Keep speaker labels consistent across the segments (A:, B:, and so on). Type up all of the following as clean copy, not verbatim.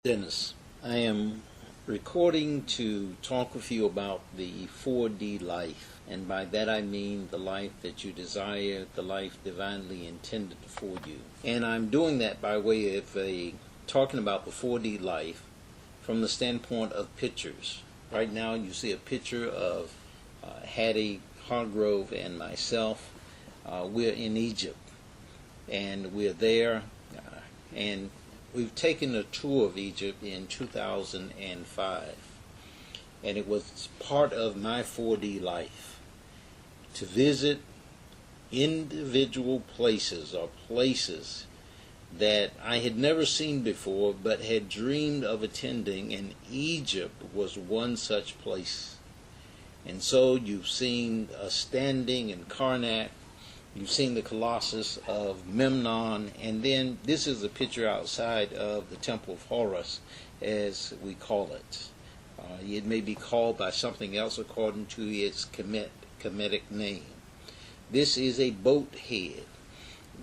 A: Dennis. I am recording to talk with you about the 4D life, and by that I mean the life that you desire, the life divinely intended for you. And I'm doing that by way of talking about the 4D life from the standpoint of pictures. Right now you see a picture of Hattie Hargrove and myself. We're in Egypt, and we're there, and we've taken a tour of Egypt in 2005, and it was part of my 4D life to visit individual places or places that I had never seen before but had dreamed of attending, and Egypt was one such place. And so you've seen a standing in Karnak. You've seen the Colossus of Memnon, and then this is a picture outside of the Temple of Horus, as we call it. It may be called by something else according to its Kemetic name. This is a boat head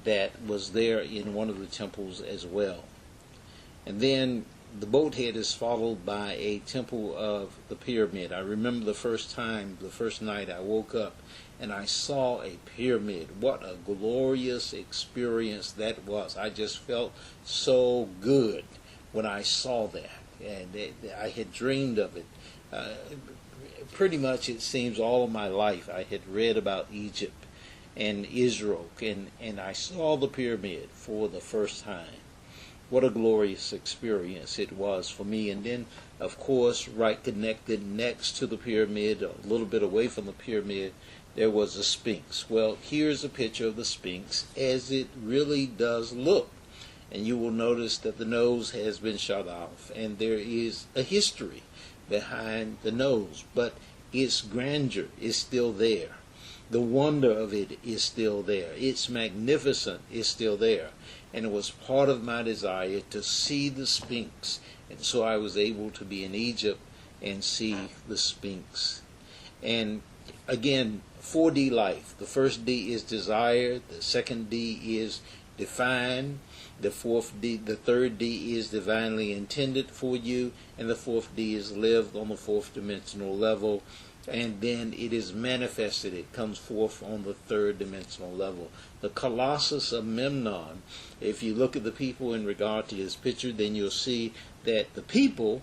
A: that was there in one of the temples as well. And then the boat head is followed by a temple of the pyramid. I remember the first night I woke up and I saw a pyramid. What a glorious experience that was. I just felt so good when I saw that. And I had dreamed of it. Pretty much it seems all of my life I had read about Egypt and Israel, and I saw the pyramid for the first time. What a glorious experience it was for me. And then, of course, right connected next to the pyramid, a little bit away from the pyramid, there was a Sphinx. Well, here's a picture of the Sphinx as it really does look. And you will notice that the nose has been shot off, and there is a history behind the nose, but its grandeur is still there. The wonder of it is still there. Its magnificence is still there. And it was part of my desire to see the Sphinx. And so I was able to be in Egypt and see the Sphinx. And again, 4D life. The first D is desire. The second D is define. The third D is divinely intended for you. And the fourth D is lived on the fourth dimensional level. And then it is manifested. It comes forth on the third dimensional level. The Colossus of Memnon, if you look at the people in regard to this picture, then you'll see that the people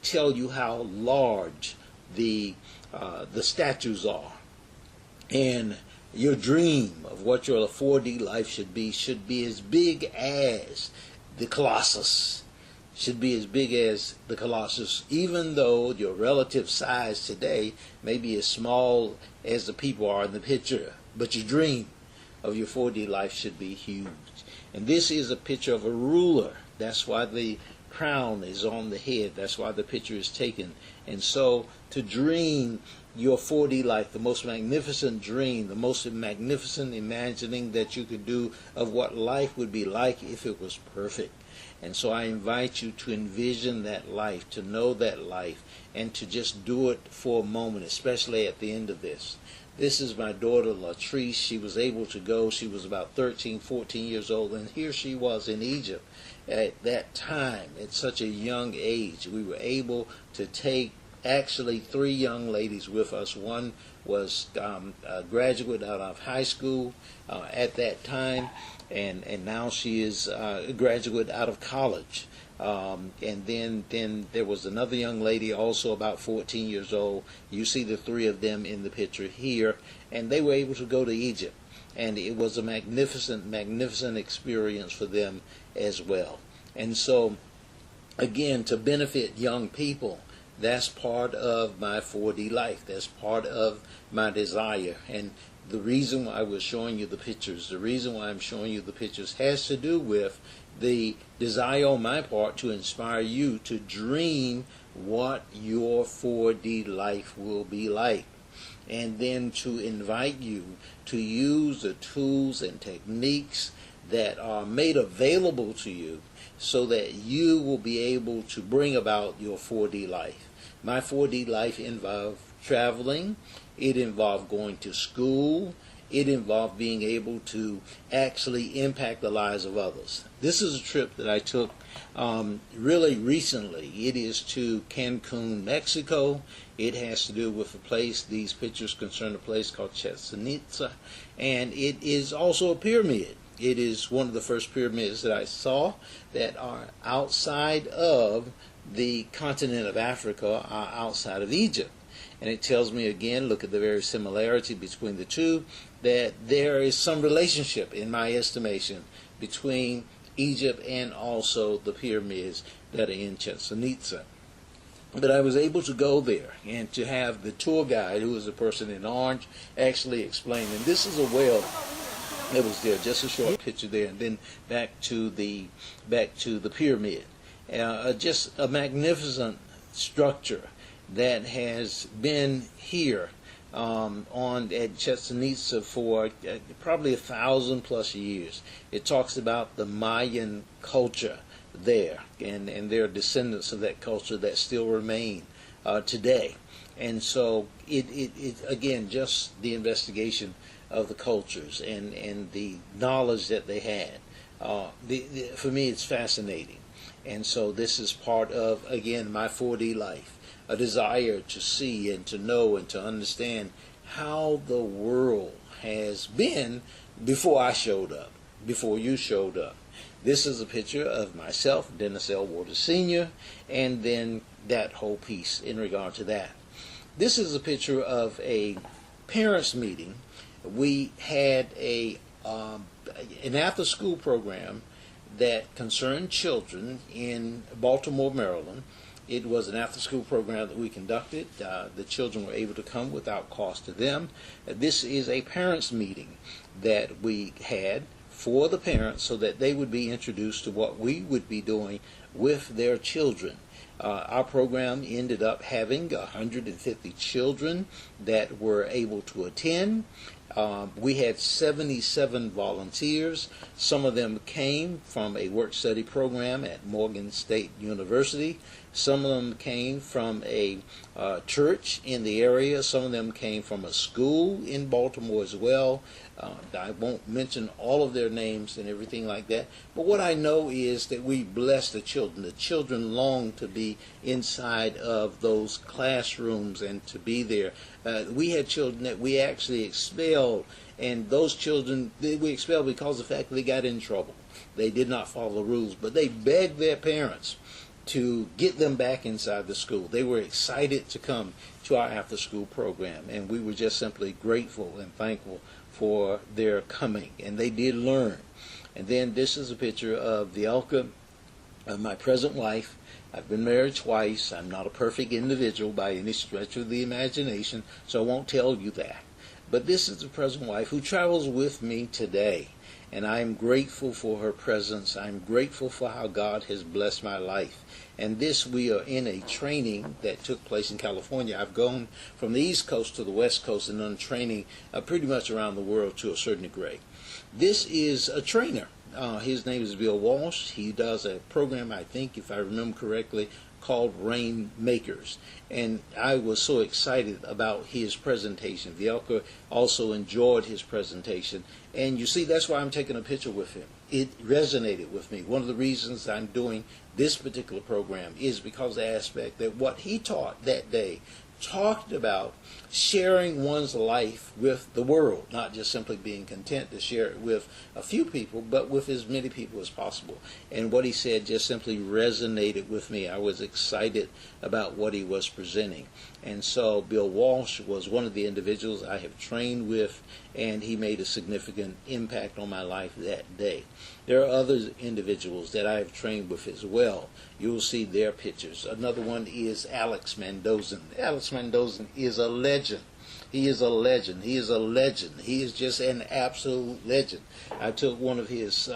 A: tell you how large the statues are. And your dream of what your 4D life should be as big as the Colossus. Should be as big as the Colossus, even though your relative size today may be as small as the people are in the picture. But your dream of your 4D life should be huge. And this is a picture of a ruler. That's why the crown is on the head. That's why the picture is taken. And so to dream your 4D life, the most magnificent dream, the most magnificent imagining that you could do of what life would be like if it was perfect. And so I invite you to envision that life, to know that life, and to just do it for a moment, especially at the end of this. This is my daughter Latrice. She was able to go. She was about 13, 14 years old, and here she was in Egypt at that time, at such a young age. We were able to take actually 3 young ladies with us. One was a graduate out of high school at that time, and now she is a graduate out of college. And then there was another young lady, also about 14 years old. You see the 3 of them in the picture here, and they were able to go to Egypt, and it was a magnificent experience for them as well. And so, again, to benefit young people, that's part of my 4D life. That's part of my desire. And the reason why we're showing you the pictures, the reason why I'm showing you the pictures has to do with the desire on my part to inspire you to dream what your 4D life will be like. And then to invite you to use the tools and techniques that are made available to you so that you will be able to bring about your 4D life. My 4D life involved traveling. It involved going to school. it involved being able to actually impact the lives of others. This is a trip that I took really recently. It is to Cancun, Mexico. It has to do with a place, these pictures concern a place called Chichen Itza, and it is also a pyramid. It is one of the first pyramids that I saw that are outside of the continent of Africa, outside of Egypt. And it tells me again, look at the very similarity between the two, that there is some relationship, in my estimation, between Egypt and also the pyramids that are in Chichen Itza. But I was able to go there and to have the tour guide, who is a person in orange, actually explain. And this is a well that was there, just a short picture there, and then back to the pyramid. Just a magnificent structure that has been here at Chichen Itza for probably 1,000+ years. It talks about the Mayan culture there, and there are descendants of that culture that still remain today. And so it again, just the investigation of the cultures and the knowledge that they had. For me, it's fascinating. And so this is part of, again, my 4D life, a desire to see and to know and to understand how the world has been before I showed up, before you showed up. This is a picture of myself, Dennis L. Waters Sr., and then that whole piece in regard to that. This is a picture of a parents' meeting. We had an after-school program that concerned children in Baltimore, Maryland. It was an after-school program that we conducted. The children were able to come without cost to them. This is a parents' meeting that we had for the parents so that they would be introduced to what we would be doing with their children. Our program ended up having 150 children that were able to attend. We had 77 volunteers. Some of them came from a work-study program at Morgan State University. Some of them came from a church in the area. Some of them came from a school in Baltimore as well. I won't mention all of their names and everything like that. But what I know is that we bless the children. The children long to be inside of those classrooms and to be there. We had children that we actually expelled, and those children we expelled because of the fact that they got in trouble. They did not follow the rules, but they begged their parents to get them back inside the school. They were excited to come to our after-school program, and we were just simply grateful and thankful for their coming, and they did learn. And then this is a picture of Vielka, my present wife. I've been married twice. I'm not a perfect individual by any stretch of the imagination, so I won't tell you that. But this is the present wife who travels with me today, and I'm grateful for her presence. I'm grateful for how God has blessed my life. And this, we are in a training that took place in California. I've gone from the East Coast to the West Coast and done training pretty much around the world to a certain degree. This is a trainer. His name is Bill Walsh. He does a program, I think, if I remember correctly, called Rainmakers. And I was so excited about his presentation. Vielka also enjoyed his presentation. And you see, that's why I'm taking a picture with him. It resonated with me. One of the reasons I'm doing this particular program is because of the aspect that what he taught that day talked about sharing one's life with the world, not just simply being content to share it with a few people, but with as many people as possible. And what he said just simply resonated with me. I was excited about what he was presenting. And so Bill Walsh was one of the individuals I have trained with, and he made a significant impact on my life that day. There are other individuals that I have trained with as well. You'll see their pictures. Another one is Alex Mendozan. Alex Mendozan is a legend. He is a legend. He is a legend. He is just an absolute legend. I took one of his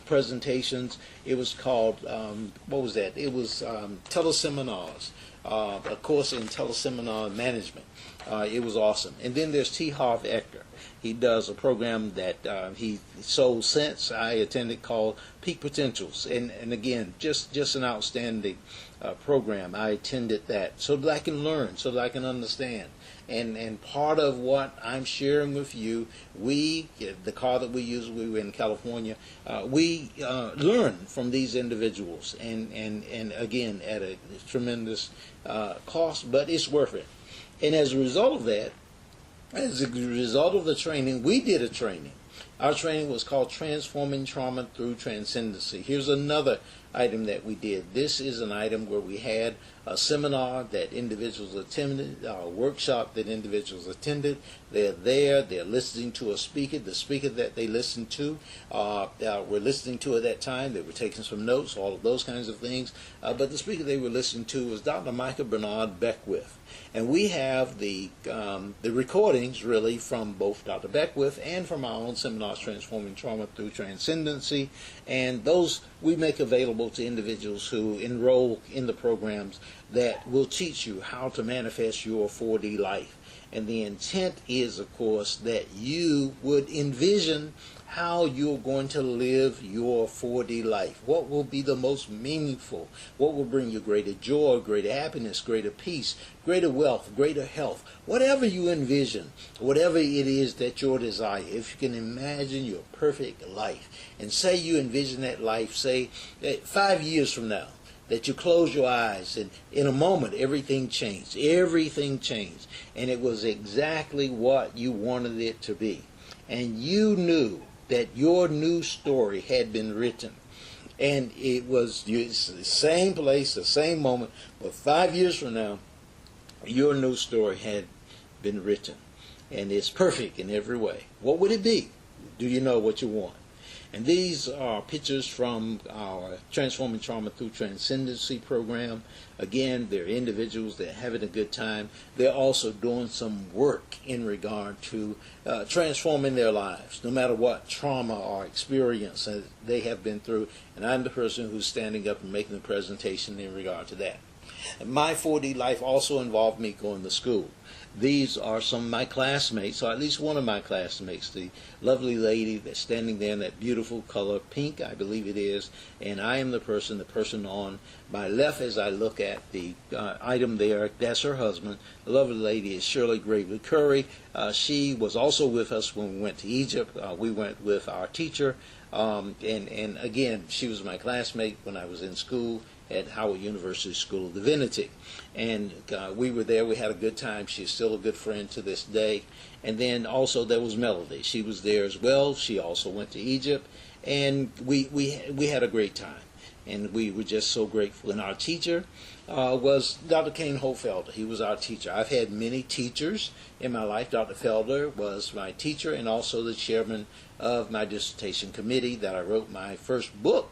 A: presentations. It was called, what was that? It was teleseminars, a course in teleseminar management. It was awesome. And then there's T. Harv Eker. He does a program that he sold since I attended called Peak Potentials, and again, just an outstanding program. I attended that so that I can learn, so that I can understand. And part of what I'm sharing with you, the car that we use, we were in California, we learn from these individuals, and again, at a tremendous cost, but it's worth it. And as a result of that, as a result of the training, we did a training. Our training was called Transforming Trauma Through Transcendency. Here's another item that we did. This is an item where we had a seminar that individuals attended, a workshop that individuals attended. They're there, they're listening to a speaker. The speaker that they listened to were listening to at that time. They were taking some notes, all of those kinds of things. But the speaker they were listening to was Dr. Michael Bernard Beckwith. And we have the recordings, really, from both Dr. Beckwith and from our own seminars, Transforming Trauma Through Transcendency. And those we make available to individuals who enroll in the programs that will teach you how to manifest your 4D life. And the intent is, of course, that you would envision how you're going to live your 4D life. What will be the most meaningful? What will bring you greater joy, greater happiness, greater peace, greater wealth, greater health? Whatever you envision, whatever it is that your desire, if you can imagine your perfect life, and say you envision that life, say 5 years from now, that you close your eyes and in a moment everything changed. Everything changed. And it was exactly what you wanted it to be. And you knew that your new story had been written. And it was the same place, the same moment, but 5 years from now, your new story had been written. And it's perfect in every way. What would it be? Do you know what you want? And these are pictures from our Transforming Trauma Through Transcendency program. Again, they're individuals that are having a good time. They're also doing some work in regard to transforming their lives, no matter what trauma or experience they have been through. And I'm the person who's standing up and making the presentation in regard to that. My 4D life also involved me going to school. These are some of my classmates, or at least one of my classmates, the lovely lady that's standing there in that beautiful color, pink, I believe it is, and I am the person on my left as I look at the item there. That's her husband. The lovely lady is Shirley Gravely Curry. She was also with us when we went to Egypt. We went with our teacher, and again, she was my classmate when I was in school at Howard University School of Divinity. And we were there. We had a good time. She's still a good friend to this day. And then also there was Melody. She was there as well. She also went to Egypt. And we had a great time. And we were just so grateful. And our teacher was Dr. Kane Hofelder. He was our teacher. I've had many teachers in my life. Dr. Felder was my teacher and also the chairman of my dissertation committee that I wrote my first book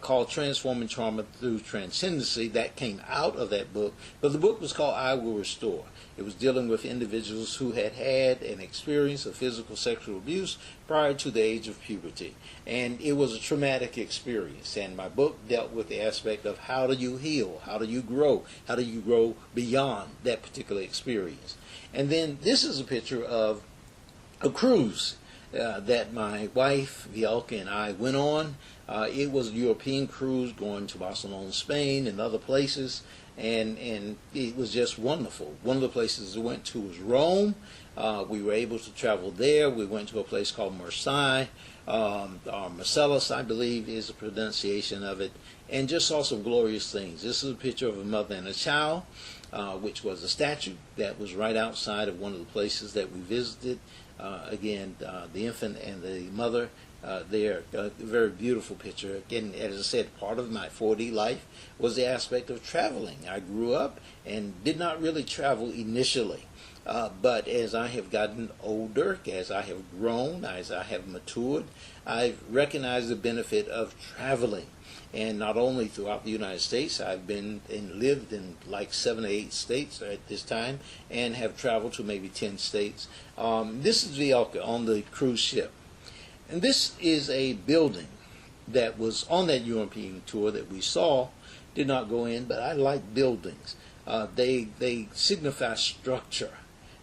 A: called Transforming Trauma Through Transcendency. That came out of that book. But the book was called I Will Restore. It was dealing with individuals who had had an experience of physical sexual abuse prior to the age of puberty. And it was a traumatic experience. And my book dealt with the aspect of how do you heal, how do you grow beyond that particular experience. And then this is a picture of a cruise that my wife, Vielka, and I went on. It was a European cruise going to Barcelona, Spain, and other places, and it was just wonderful. One of the places we went to was Rome. We were able to travel there. We went to a place called Marseille, or Marcellus, I believe is the pronunciation of it, and just saw some glorious things. This is a picture of a mother and a child, which was a statue that was right outside of one of the places that we visited. Again, the infant and the mother there, a very beautiful picture. Again, as I said, part of my 4D life was the aspect of traveling. I grew up and did not really travel initially. But as I have gotten older, as I have grown, as I have matured, I've recognized the benefit of traveling. And not only throughout the United States, I've been and lived in like 7 or 8 states at this time, and have traveled to maybe 10 states. This is Vielka on the cruise ship. And this is a building that was on that European tour that we saw. Did not go in, but I like buildings. They signify structure.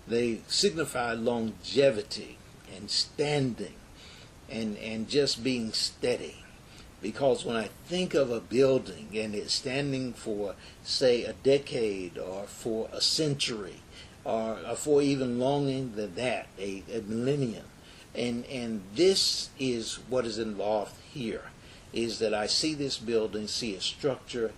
A: They signify longevity. and standing and just being steady. Because when I think of a building and it's standing for, say, a decade or for a century or for even longer than that, a millennium, and this is what is involved here, is that I see this building, see its structure,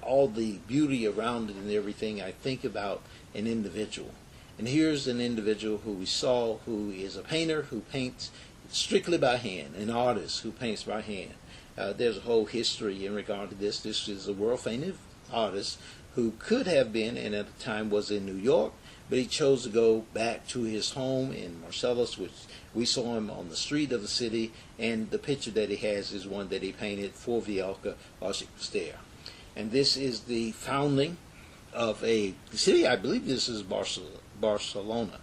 A: all the beauty around it and everything. I think about an individual. And here's an individual who we saw who is a painter who paints strictly by hand, an artist who paints by hand. There's a whole history in regard to this. This is a world-famous artist who could have been, and at the time was in New York, but he chose to go back to his home in Marcellus, which we saw him on the street of the city, and the picture that he has is one that he painted for Vialca while she was there. And this is the founding of a city, I believe this is Barcelona,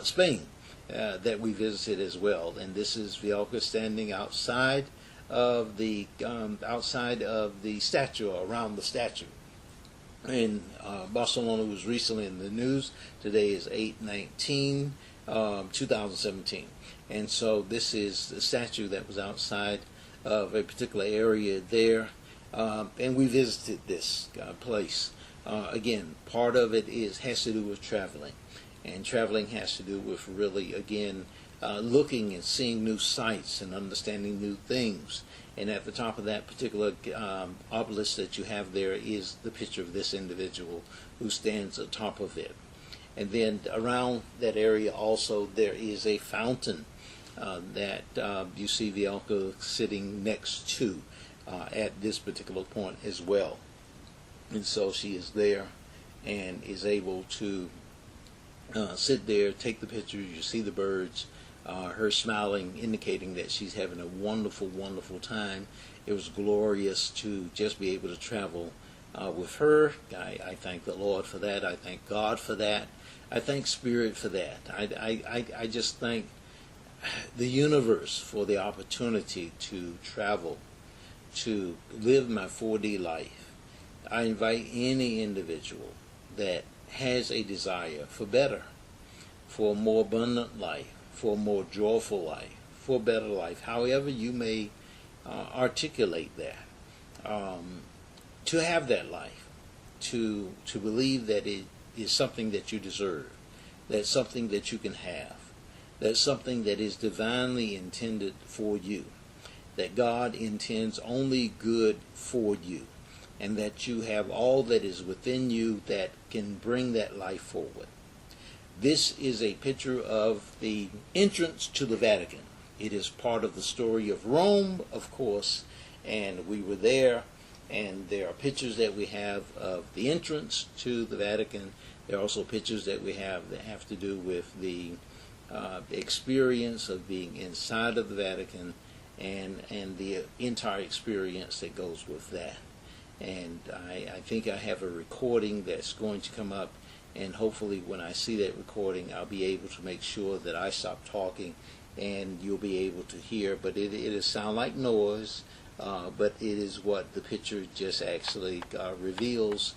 A: Spain, that we visited as well. And this is Vialca standing outside of the statue, or around the statue. And Barcelona was recently in the news. Today is 8/19/2017. And so this is the statue that was outside of a particular area there. And we visited this place. Again, part of it has to do with traveling. And traveling has to do with really, again, looking and seeing new sights and understanding new things. And at the top of that particular obelisk that you have there is the picture of this individual who stands atop of it. And then around that area also there is a fountain that you see Vialca sitting next to at this particular point as well. And so she is there and is able to sit there, take the pictures. You see the birds, her smiling, indicating that she's having a wonderful, wonderful time. It was glorious to just be able to travel with her. I thank the Lord for that. I thank God for that. I thank Spirit for that. I just thank the universe for the opportunity to travel, to live my 4D life. I invite any individual that has a desire for better, for a more abundant life, for a more joyful life, for a better life, however you may articulate that, to have that life, to believe that it is something that you deserve, that's something that you can have, that's something that is divinely intended for you, that God intends only good for you, and that you have all that is within you that can bring that life forward. This is a picture of the entrance to the Vatican. It is part of the story of Rome, of course, and we were there, and there are pictures that we have of the entrance to the Vatican. There are also pictures that we have that have to do with the experience of being inside of the Vatican and the entire experience that goes with that. And I think I have a recording that's going to come up, and hopefully when I see that recording I'll be able to make sure that I stop talking and you'll be able to hear. But it'll sound like noise, but it is what the picture just actually reveals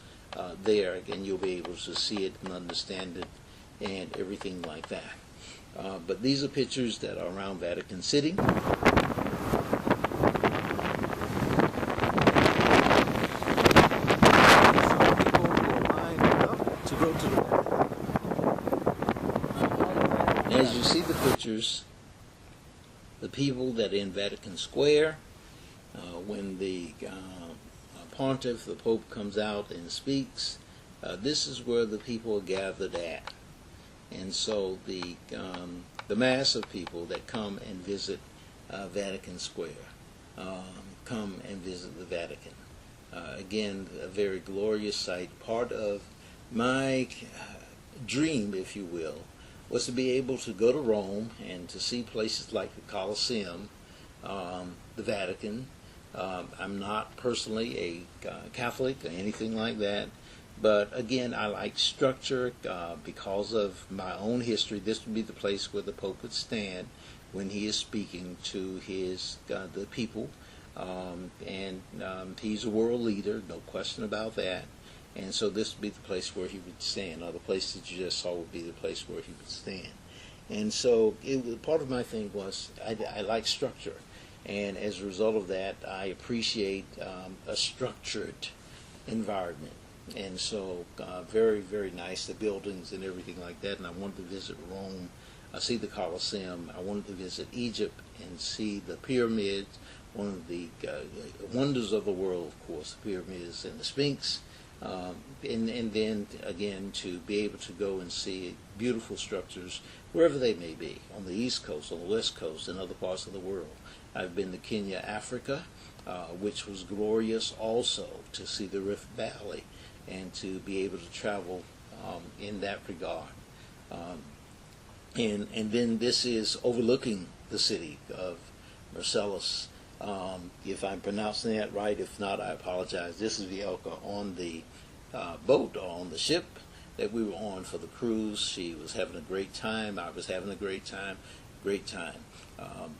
A: there, and you'll be able to see it and understand it and everything like that. But these are pictures that are around Vatican City. As you see the pictures, the people that are in Vatican Square, when the pontiff, the Pope, comes out and speaks, this is where the people are gathered at. And so the mass of people that come and visit Vatican Square, come and visit the Vatican. Again, a very glorious sight. Part of my dream, if you will, was to be able to go to Rome and to see places like the Colosseum, the Vatican. I'm not personally a Catholic or anything like that, but again, I like structure because of my own history. This would be the place where the Pope would stand when he is speaking to the people, and he's a world leader, no question about that. And so this would be the place where he would stand. Or the place that you just saw would be the place where he would stand. And so part of my thing was I like structure, and as a result of that, I appreciate a structured environment. And so very, very nice, the buildings and everything like that. And I wanted to visit Rome, see the Colosseum. I wanted to visit Egypt and see the pyramids, one of the wonders of the world, of course, the pyramids and the Sphinx. And then again to be able to go and see beautiful structures wherever they may be, on the East Coast, on the West Coast, and other parts of the world. I've been to Kenya, Africa, which was glorious also, to see the Rift Valley and to be able to travel in that regard. And then this is overlooking the city of Marcellus. If I'm pronouncing that right, if not, I apologize. This is Vielka on the boat, or on the ship that we were on for the cruise. She was having a great time. I was having a great time.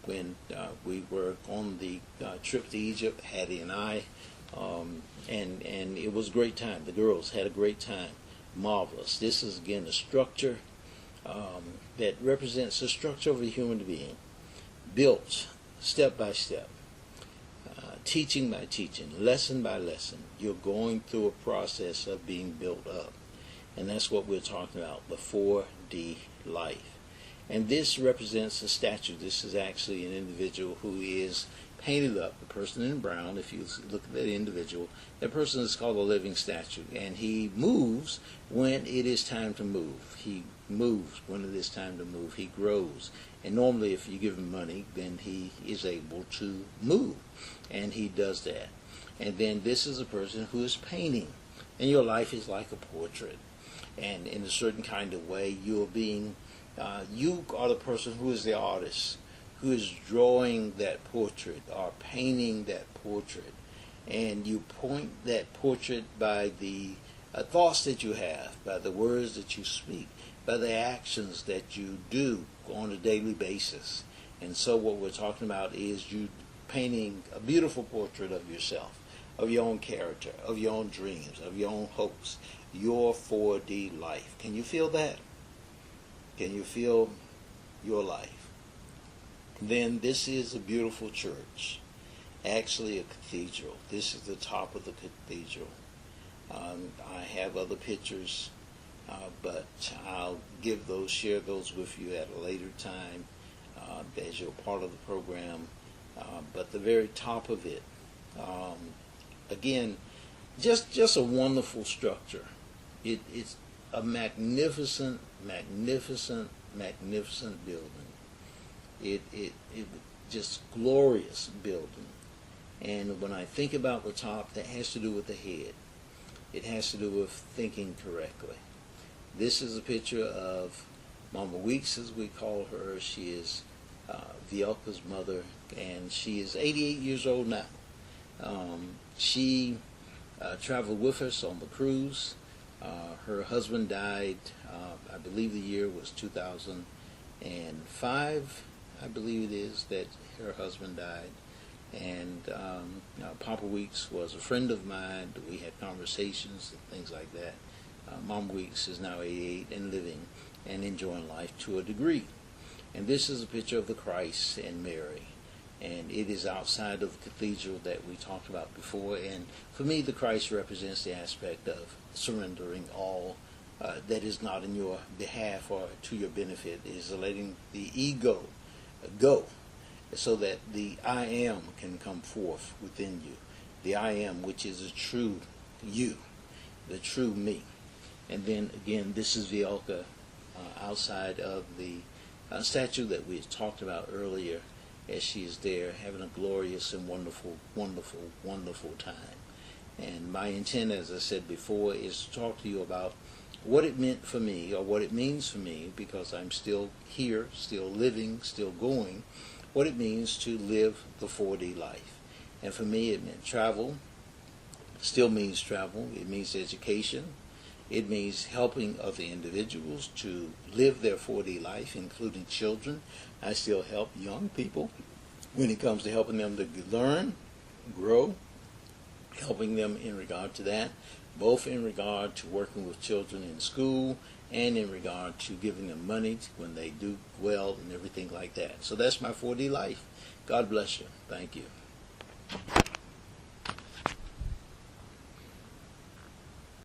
A: When we were on the trip to Egypt, Hattie and I, and it was a great time. The girls had a great time. Marvelous. This is, again, a structure that represents the structure of a human being, built step by step, teaching by teaching, lesson by lesson. You're going through a process of being built up. And that's what we're talking about, the 4D life. And this represents a statue. This is actually an individual who is painted up, the person in brown. If you look at that individual, that person is called a living statue. And he moves when it is time to move. He moves when it is time to move. He grows. And normally if you give him money, then he is able to move. And he does that. And then this is a person who is painting. And your life is like a portrait. And in a certain kind of way, you're being, you are the person who is the artist, who is drawing that portrait or painting that portrait. And you point that portrait by the thoughts that you have, by the words that you speak, by the actions that you do on a daily basis. And so what we're talking about is you painting a beautiful portrait of yourself, of your own character, of your own dreams, of your own hopes, your 4D life. Can you feel that? Can you feel your life? Then this is a beautiful church, actually a cathedral. This is the top of the cathedral. I have other pictures, but I'll share those with you at a later time as you're part of the program. But the very top of it, again, just a wonderful structure. It's a magnificent, magnificent, magnificent building. It just glorious building. And when I think about the top, that has to do with the head. It has to do with thinking correctly. This is a picture of Mama Weeks, as we call her. She is Vielka's mother, and she is 88 years old now. She traveled with us on the cruise. Her husband died, I believe the year was 2005, I believe it is, that her husband died. And Papa Weeks was a friend of mine. We had conversations and things like that. Mom Weeks is now 88 and living and enjoying life to a degree. And this is a picture of the Christ and Mary. And it is outside of the cathedral that we talked about before. And for me, the Christ represents the aspect of surrendering all that is not in your behalf or to your benefit. It is letting the ego go so that the I am can come forth within you. The I am, which is a true you, the true me. And then again, this is Vielka outside of the statue that we talked about earlier, as she is there having a glorious and wonderful, wonderful, wonderful time. And my intent, as I said before, is to talk to you about what it meant for me, or what it means for me, because I'm still here, still living, still going, what it means to live the 4D life. And for me, it meant travel, still means travel. It means education. It means helping other individuals to live their 4D life, including children. I still help young people when it comes to helping them to learn, grow, helping them in regard to that, both in regard to working with children in school and in regard to giving them money when they do well and everything like that. So that's my 4D life. God bless you. Thank you.